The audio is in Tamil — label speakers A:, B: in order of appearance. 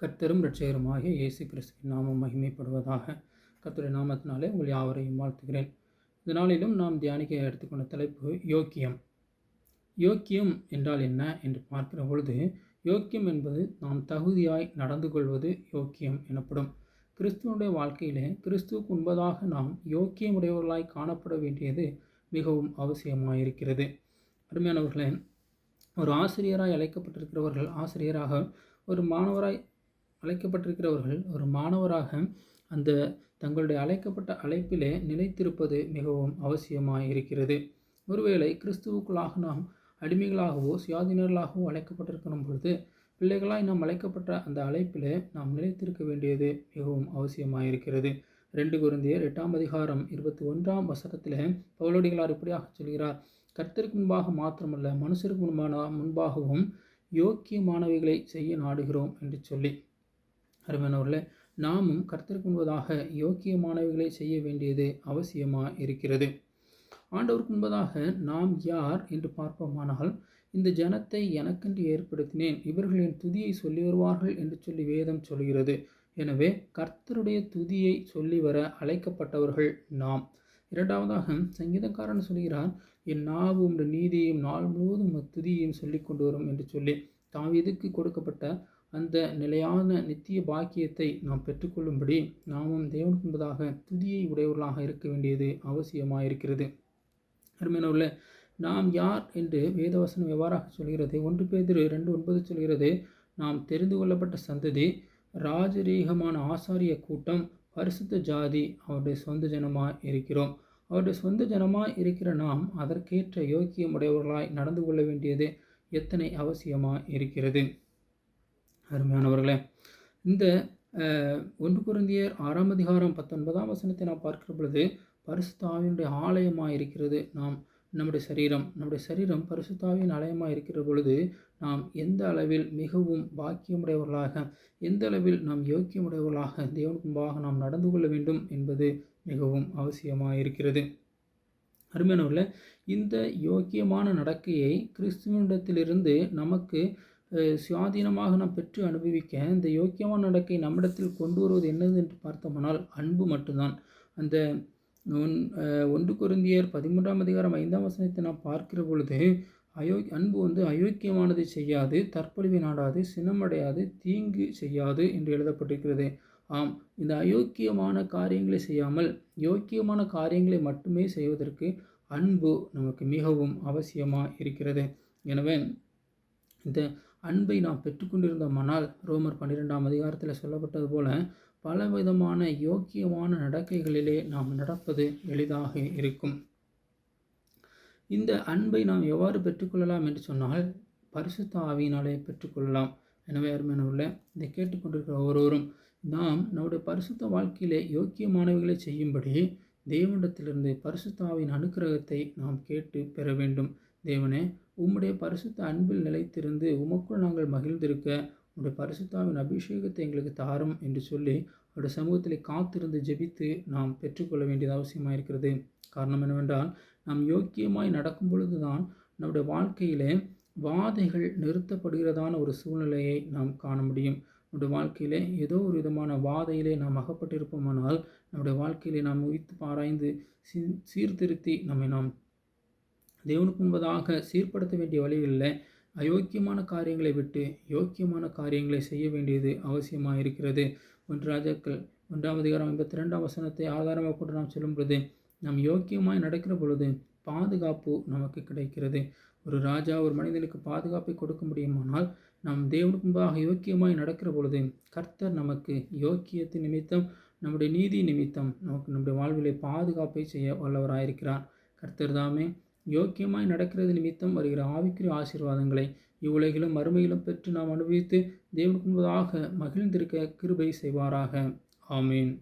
A: கர்த்தரும் இரட்சகருமாகிய இயேசு கிறிஸ்துவின் நாமம் மகிமைப்படுவதாக. கர்த்தருடைய நாமத்தினாலே உங்கள் யாவரையும் வாழ்த்துகிறேன். இந்த நாளிலும் நாம் தியானிக்க எடுத்துக்கொண்ட தலைப்பு யோக்கியம். யோக்கியம் என்றால் என்ன என்று பார்க்கிற பொழுது, யோக்கியம் என்பது நாம் தகுதியாய் நடந்து கொள்வது யோக்கியம் எனப்படும். கிறிஸ்துவனுடைய வாழ்க்கையிலே கிறிஸ்துவுக்கு முன்பதாக நாம் யோக்கியமுடையவர்களாய் காணப்பட வேண்டியது மிகவும் அவசியமாயிருக்கிறது. அருமையானவர்களே, ஒரு ஆசிரியராய் அழைக்கப்பட்டிருக்கிறவர்கள் ஆசிரியராக, ஒரு மாணவராய் அழைக்கப்பட்டிருக்கிறவர்கள் ஒரு மாணவராக அந்த தங்களுடைய அழைக்கப்பட்ட அழைப்பிலே நிலைத்திருப்பது மிகவும் அவசியமாய் இருக்கிறது. ஒருவேளை கிறிஸ்துவுக்குள்ளாக நாம் அடிமைகளாகவோ சுயாதீனர்களாகவோ அழைக்கப்பட்டிருக்கும் பொழுது, பிள்ளைகளாய் நாம் அழைக்கப்பட்ட அந்த அழைப்பிலே நாம் நிலைத்திருக்க வேண்டியது மிகவும் அவசியமாயிருக்கிறது. 2 கொரிந்தியர் 8ஆம் அதிகாரம் 21ஆம் வசனத்திலே பவுலடிகளார் இப்படியாக சொல்கிறார்: கர்த்தருக்கு முன்பாக மாத்திரமல்ல, மனுஷருக்கு முன்பாகவும் யோக்கியமானவைகளை செய்ய நாடுகிறோம் என்று சொல்லி. அருமையானவர்களே, நாமும் கர்த்தருக்கு முன்பதாக யோக்கியமானவைகளை செய்ய வேண்டியது அவசியமாக இருக்கிறது. ஆண்டவருக்கு முன்பதாக நாம் யார் என்று பார்ப்போமானால், இந்த ஜனத்தை எனக்கென்று ஏற்படுத்தினேன், இவர்களின் துதியை சொல்லி வருவார்கள் என்று சொல்லி வேதம் சொல்கிறது. எனவே கர்த்தருடைய துதியை சொல்லி வர அழைக்கப்பட்டவர்கள் நாம். இரண்டாவதாக சங்கீதக்காரன் சொல்கிறார், என் நாவு உம்முடைய நீதியையும் நாள் முழுவதும் துதியையும் சொல்லி கொண்டு வரும் என்று சொல்லி. தாவீதுக்கு கொடுக்கப்பட்ட அந்த நிலையான நித்திய பாக்கியத்தை நாம் பெற்றுக்கொள்ளும்படி நாமும் தேவனுக்கு முன்பதாக துதியை உடையவர்களாக இருக்க வேண்டியது அவசியமாயிருக்கிறது. அருமையானவர்களே, நாம் யார் என்று வேதவசனம் எவ்வாறாக சொல்கிறது? 1 பேதுரு 2:9 சொல்கிறது, நாம் தெரிந்து கொள்ளப்பட்ட சந்ததி, ராஜரீகமான ஆசாரிய கூட்டம், பரிசுத்த ஜாதி, அவருடைய சொந்த ஜனமாய் இருக்கிறோம். அவருடைய சொந்த ஜனமாய் இருக்கிற நாம் அதற்கேற்ற யோக்கியம் உடையவர்களாய் நடந்து கொள்ள வேண்டியது எத்தனை அவசியமாக இருக்கிறது. அருமையானவர்களே, இந்த 1 கொரிந்தியர் 6ஆம் அதிகாரம் 19ஆம் வசனத்தை நாம் பார்க்கிற பொழுது, பரிசுத்த ஆவியினுடைய ஆலயமாக இருக்கிறது நம்முடைய சரீரம் பரிசுத்த ஆவியின் ஆலயமாக இருக்கிற பொழுது, நாம் எந்த அளவில் மிகவும் பாக்கியமுடையவர்களாக, எந்த அளவில் நாம் யோக்கியமுடையவர்களாக தேவனுக்கு முன்பாக நாம் நடந்து கொள்ள வேண்டும் என்பது மிகவும் அவசியமாக இருக்கிறது. அருமையானவர்களே, இந்த யோக்கியமான நடக்கையை கிறிஸ்துவனிடத்திலிருந்து நமக்கு சுயாதீனமாக நாம் பெற்று அனுபவிக்க இந்த யோக்கியமான நடக்கை நம்மிடத்தில் கொண்டு வருவது என்னது என்று பார்த்தோம்னால் அன்பு மட்டும்தான். அந்த 1 கொரிந்தியர் 13ஆம் அதிகாரம் 5ஆம் வசனத்தை நாம் பார்க்கிற பொழுது, அன்பு அயோக்கியமானதை செய்யாது, தற்பொழிவை நாடாது, சினமடையாது, தீங்கு செய்யாது என்று எழுதப்பட்டிருக்கிறது. ஆம், இந்த அயோக்கியமான காரியங்களை செய்யாமல் யோக்கியமான காரியங்களை மட்டுமே செய்வதற்கு அன்பு நமக்கு மிகவும் அவசியமாக இருக்கிறது. எனவே இந்த அன்பை நாம் பெற்றுக்கொண்டிருந்தோமானால், ரோமர் 12ஆம் அதிகாரத்தில் சொல்லப்பட்டது போல பலவிதமான யோக்கியமான நடக்கைகளிலே நாம் நடப்பது எளிதாக இருக்கும். இந்த அன்பை நாம் எவ்வாறு பெற்றுக்கொள்ளலாம் என்று சொன்னால், பரிசுத்த ஆவியினாலே பெற்றுக்கொள்ளலாம். எனவே அருமையானவர்களே, இதை கேட்டுக்கொண்டிருக்கிற ஒவ்வொருவரும் நாம் நம்முடைய பரிசுத்த வாழ்க்கையிலே யோக்கியமானவைகளை செய்யும்படி தேவனிடத்திலிருந்து பரிசுத்த ஆவியின் அனுக்கிரகத்தை நாம் கேட்டு பெற வேண்டும். தேவனே, உம்முடைய பரிசுத்த அன்பில் நிலைத்திருந்து உமக்குள் நாங்கள் மகிழ்ந்திருக்க உம்முடைய பரிசுத்த ஆவியின் அபிஷேகத்தை எங்களுக்கு தாரும் என்று சொல்லி அவருடைய சமூகத்தில் காத்திருந்து ஜெபித்து நாம் பெற்றுக்கொள்ள வேண்டியது அவசியமாக இருக்கிறது. காரணம் என்னவென்றால், நாம் யோக்கியமாய் நடக்கும் பொழுது தான் நம்முடைய வாழ்க்கையிலே வாதைகள் நிறுத்தப்படுகிறதான ஒரு சூழ்நிலையை நாம் காண முடியும். நம்முடைய வாழ்க்கையிலே ஏதோ ஒரு விதமான வாதையிலே நாம் அகப்பட்டிருப்போமானால், நம்முடைய வாழ்க்கையிலே நாம் உய்த்து பாராய்ந்து சீர்திருத்தி நம்மை நாம் தேவனுக்கு முன்பதாக சீர்படுத்த வேண்டிய வழிகளில் அயோக்கியமான காரியங்களை விட்டு யோக்கியமான காரியங்களை செய்ய வேண்டியது அவசியமாக இருக்கிறது. 1 ராஜாக்கள் 1ஆம் அதிகாரம் 52ஆம் வசனத்தை ஆதாரமாக கொண்டு நாம் சொல்லும் பொழுது, நாம் யோக்கியமாய் நடக்கிற பொழுது பாதுகாப்பு நமக்கு கிடைக்கிறது. ஒரு ராஜா ஒரு மனிதனுக்கு பாதுகாப்பை கொடுக்க முடியுமானால், நாம் தேவனுக்கு முன்பாக யோக்கியமாய் நடக்கிற பொழுது கர்த்தர் நமக்கு யோக்கியத்தின் நிமித்தம், நம்முடைய நீதி நிமித்தம் நம்முடைய வாழ்விலே பாதுகாப்பை செய்ய வல்லவராயிருக்கிறார். கர்த்தர் தாமே யோக்கியமாய் நடக்கிறது நிமித்தம் வருகிற ஆவிக்குரிய ஆசீர்வாதங்களை இவ்வுலகிலும் மறுமையிலும் பெற்று நாம் அனுபவித்து தேவனுக்கு முன்பதாக மகிழ்ந்திருக்க கிருபை செய்வாராக. ஆமீன்.